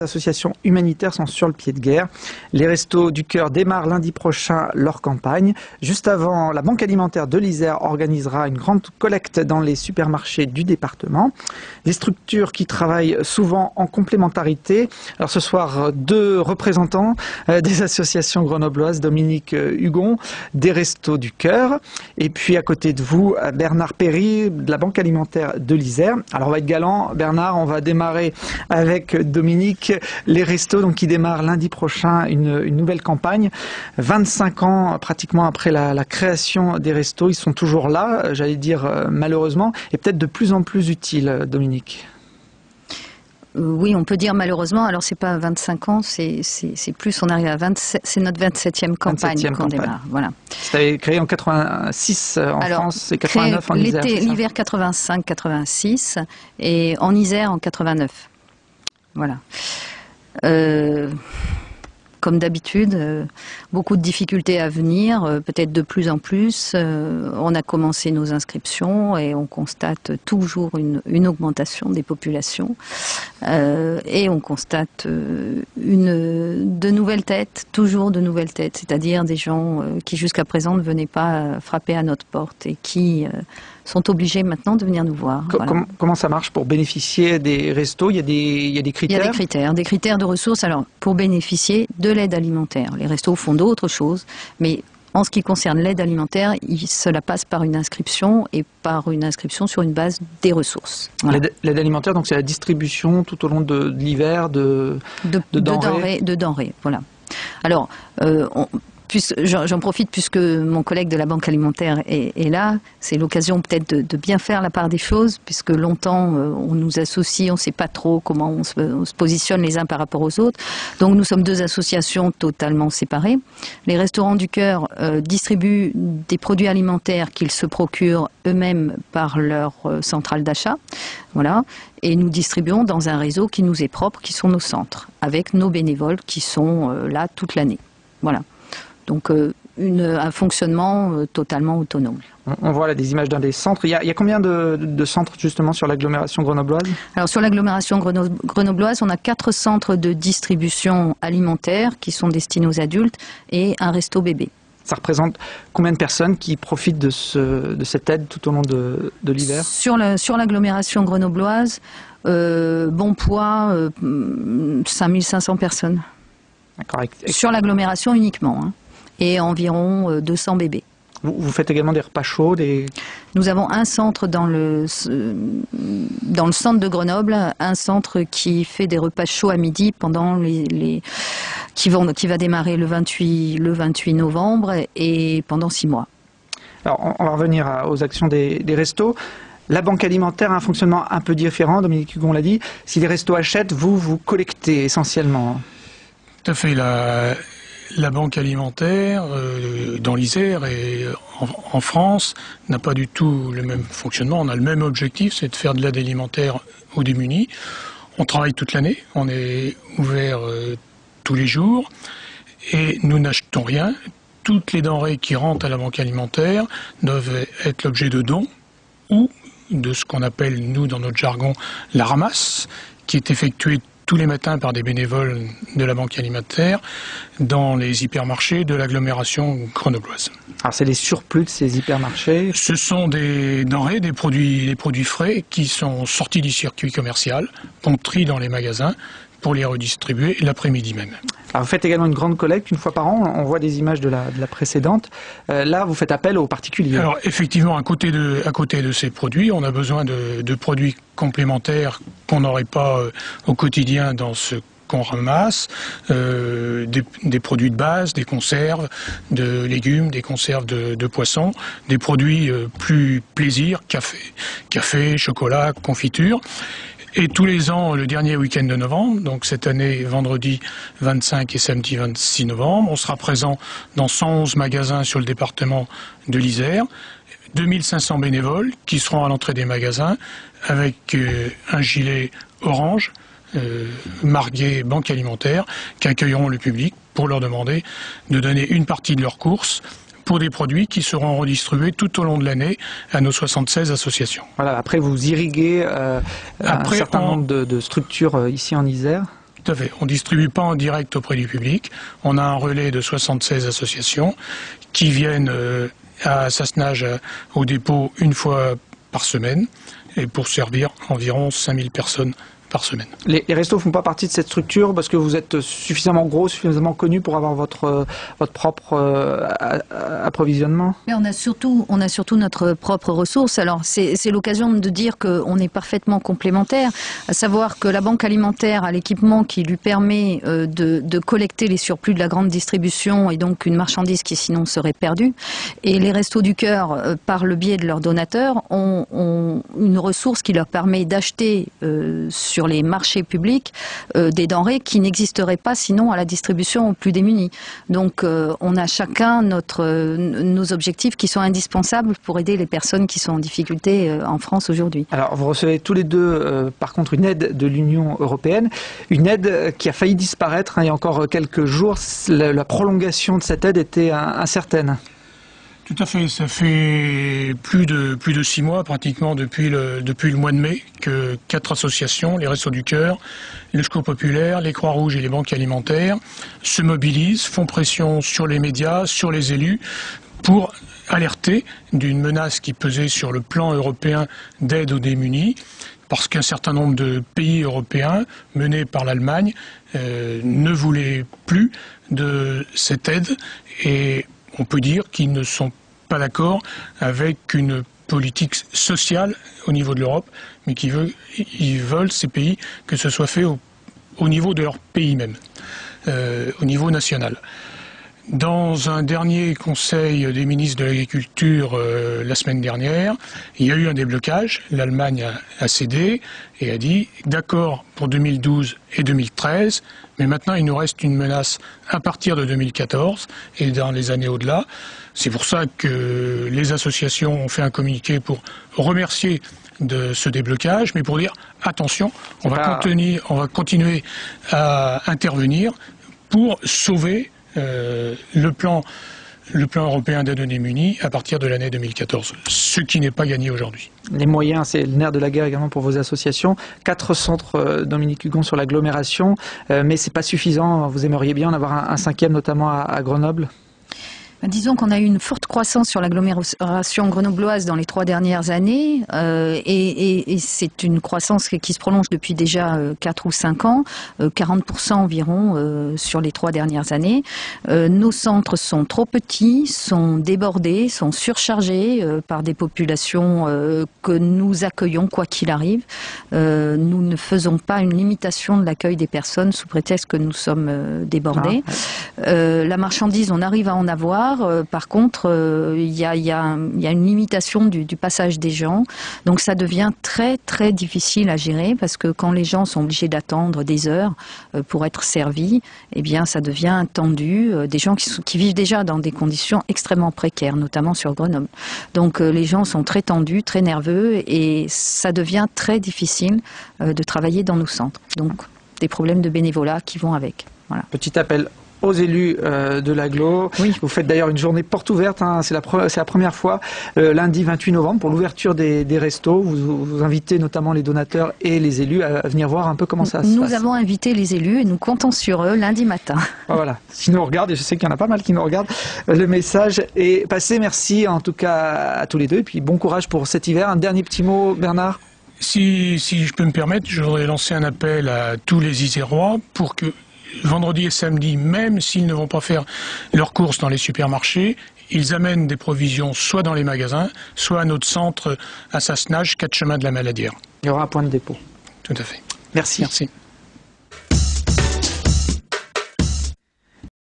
associations humanitaires sont sur le pied de guerre. Les Restos du Cœur démarrent lundi prochain leur campagne. Juste avant, la Banque alimentaire de l'Isère organisera une grande collecte dans les supermarchés du département. Des structures qui travaillent souvent en complémentarité. Alors ce soir, deux représentants des associations grenobloises, Dominique Hugon, des Restos du Cœur. Et puis à côté de vous, Bernard Perry, de la Banque alimentaire de l'Isère. Alors on va être galant, Bernard, on va démarrer avec Dominique. Les Restos donc, qui démarrent lundi prochain une nouvelle campagne. 25 ans pratiquement après la création des Restos, ils sont toujours là, j'allais dire malheureusement, et peut-être de plus en plus utiles, Dominique. Oui, on peut dire malheureusement. Alors c'est pas 25 ans, c'est plus. On arrive à 27. C'est notre 27e campagne qu'on démarre. Voilà. C'était créé en 86 en France et 89 en Isère. L'hiver 85-86 et en Isère en 89. Voilà. Comme d'habitude, beaucoup de difficultés à venir, peut-être de plus en plus. On a commencé nos inscriptions et on constate toujours une augmentation des populations. Et on constate de nouvelles têtes, toujours de nouvelles têtes, c'est-à-dire des gens qui jusqu'à présent ne venaient pas frapper à notre porte et qui sont obligés maintenant de venir nous voir. Voilà. Comment ça marche pour bénéficier des restos? Il y a des critères? Il y a des critères de ressources. Alors, pour bénéficier de l'aide alimentaire, les restos font d'autres choses, mais en ce qui concerne l'aide alimentaire, cela passe par une inscription et par une inscription sur une base des ressources. Voilà. L'aide alimentaire, donc c'est la distribution tout au long de l'hiver de denrées. De denrées, voilà. Alors, j'en profite puisque mon collègue de la Banque alimentaire est là. C'est l'occasion peut-être de bien faire la part des choses, puisque longtemps on nous associe, on ne sait pas trop comment on se positionne les uns par rapport aux autres. Donc nous sommes deux associations totalement séparées. Les Restaurants du Cœur distribuent des produits alimentaires qu'ils se procurent eux-mêmes par leur centrale d'achat. Voilà. Et nous distribuons dans un réseau qui nous est propre, qui sont nos centres, avec nos bénévoles qui sont là toute l'année. Voilà. Donc un fonctionnement totalement autonome. On voit là des images d'un des centres. Il y a combien de centres justement sur l'agglomération grenobloise? Alors sur l'agglomération grenobloise, on a 4 centres de distribution alimentaire qui sont destinés aux adultes et un resto bébé. Ça représente combien de personnes qui profitent de cette aide tout au long de l'hiver? Sur l'agglomération grenobloise, bon poids, 5500 personnes. Sur l'agglomération uniquement. Hein. Et environ 200 bébés. Vous faites également des repas chauds? Nous avons un centre dans le centre de Grenoble, un centre qui fait des repas chauds à midi pendant qui va démarrer le 28 novembre et pendant 6 mois. Alors on va revenir aux actions des restos. La Banque alimentaire a un fonctionnement un peu différent, Dominique Hugon l'a dit. Si les restos achètent, vous collectez essentiellement. Tout à fait. La Banque alimentaire dans l'Isère et en France n'a pas du tout le même fonctionnement. On a le même objectif, c'est de faire de l'aide alimentaire aux démunis. On travaille toute l'année, on est ouvert tous les jours et nous n'achetons rien. Toutes les denrées qui rentrent à la Banque alimentaire doivent être l'objet de dons ou de ce qu'on appelle, nous, dans notre jargon, la ramasse, qui est effectuée tous les matins par des bénévoles de la Banque alimentaire dans les hypermarchés de l'agglomération grenobloise. Alors c'est les surplus de ces hypermarchés? Ce sont des denrées, des produits frais qui sont sortis du circuit commercial, qu'on trie dans les magasins pour les redistribuer l'après-midi même. Alors vous faites également une grande collecte une fois par an, on voit des images de la précédente. Là, vous faites appel aux particuliers. Alors effectivement, à côté de ces produits, on a besoin de produits complémentaires qu'on n'aurait pas au quotidien dans ce qu'on ramasse, des produits de base, des conserves de légumes, des conserves de poissons, des produits plus plaisir, café, chocolat, confiture. Et tous les ans, le dernier week-end de novembre, donc cette année, vendredi 25 et samedi 26 novembre, on sera présent dans 111 magasins sur le département de l'Isère, 2500 bénévoles qui seront à l'entrée des magasins avec un gilet orange, marqué Banque alimentaire, qui accueilleront le public pour leur demander de donner une partie de leurs courses pour des produits qui seront redistribués tout au long de l'année à nos 76 associations. Voilà, après vous irriguez un certain nombre de structures ici en Isère. Tout à fait. On ne distribue pas en direct auprès du public. On a un relais de 76 associations qui viennent à Sassenage au dépôt une fois par semaine et pour servir environ 5000 personnes par semaine. Les restos ne font pas partie de cette structure parce que vous êtes suffisamment gros, suffisamment connu pour avoir votre propre approvisionnement? Mais on a surtout notre propre ressource. Alors c'est l'occasion de dire qu'on est parfaitement complémentaires, à savoir que la banque alimentaire a l'équipement qui lui permet de collecter les surplus de la grande distribution et donc une marchandise qui sinon serait perdue. Et les Restos du Cœur, par le biais de leurs donateurs, ont une ressource qui leur permet d'acheter sur les marchés publics des denrées qui n'existeraient pas sinon à la distribution aux plus démunis. Donc on a chacun nos objectifs qui sont indispensables pour aider les personnes qui sont en difficulté en France aujourd'hui. Alors vous recevez tous les deux par contre une aide de l'Union européenne, une aide qui a failli disparaître il y a encore quelques jours. La prolongation de cette aide était incertaine. Tout à fait, ça fait plus de 6 mois pratiquement depuis le mois de mai que 4 associations, les Restos du Cœur, le Secours Populaire, les Croix-Rouges et les banques alimentaires se mobilisent, font pression sur les médias, sur les élus pour alerter d'une menace qui pesait sur le plan européen d'aide aux démunis, parce qu'un certain nombre de pays européens, menés par l'Allemagne, ne voulaient plus de cette aide et on peut dire qu'ils ne sont pas d'accord avec une politique sociale au niveau de l'Europe, mais ils veulent, ces pays, que ce soit fait au niveau de leur pays même, au niveau national. Dans un dernier conseil des ministres de l'Agriculture la semaine dernière, il y a eu un déblocage. L'Allemagne a cédé et a dit d'accord pour 2012 et 2013, mais maintenant il nous reste une menace à partir de 2014 et dans les années au-delà. C'est pour ça que les associations ont fait un communiqué pour remercier de ce déblocage, mais pour dire attention, on va continuer à intervenir pour sauver le plan européen d'aide aux démunis à partir de l'année 2014, ce qui n'est pas gagné aujourd'hui. Les moyens, c'est le nerf de la guerre également pour vos associations. 4 centres, Dominique Hugon, sur l'agglomération, mais c'est pas suffisant. Vous aimeriez bien en avoir un 5e, notamment à Grenoble? Disons qu'on a eu une forte croissance sur l'agglomération grenobloise dans les 3 dernières années et c'est une croissance qui se prolonge depuis déjà 4 ou 5 ans, 40% environ sur les 3 dernières années. Nos centres sont trop petits, sont débordés, sont surchargés par des populations que nous accueillons quoi qu'il arrive. Nous ne faisons pas une limitation de l'accueil des personnes sous prétexte que nous sommes débordés. La marchandise, on arrive à en avoir. Par contre, il y a une limitation du passage des gens. Donc ça devient très très difficile à gérer parce que quand les gens sont obligés d'attendre des heures pour être servis, eh bien ça devient tendu. Des gens qui vivent déjà dans des conditions extrêmement précaires, notamment sur Grenoble. Donc les gens sont très tendus, très nerveux et ça devient très difficile de travailler dans nos centres. Donc des problèmes de bénévolat qui vont avec. Voilà. Petit appel aux élus de l'agglo. Oui. Vous faites d'ailleurs une journée porte ouverte, hein, c'est la première fois, lundi 28 novembre, pour l'ouverture des restos. Vous invitez notamment les donateurs et les élus à venir voir un peu comment ça se passe. Nous avons invité les élus et nous comptons sur eux lundi matin. Voilà, s'ils nous regardent, et je sais qu'il y en a pas mal qui nous regardent, le message est passé. Merci en tout cas à tous les deux, et puis bon courage pour cet hiver. Un dernier petit mot, Bernard? Si je peux me permettre, je voudrais lancer un appel à tous les Isérois pour que vendredi et samedi, même s'ils ne vont pas faire leurs courses dans les supermarchés, ils amènent des provisions soit dans les magasins, soit à notre centre à Sassenage, 4 chemins de la Maladière. Il y aura un point de dépôt. Tout à fait. Merci. Merci.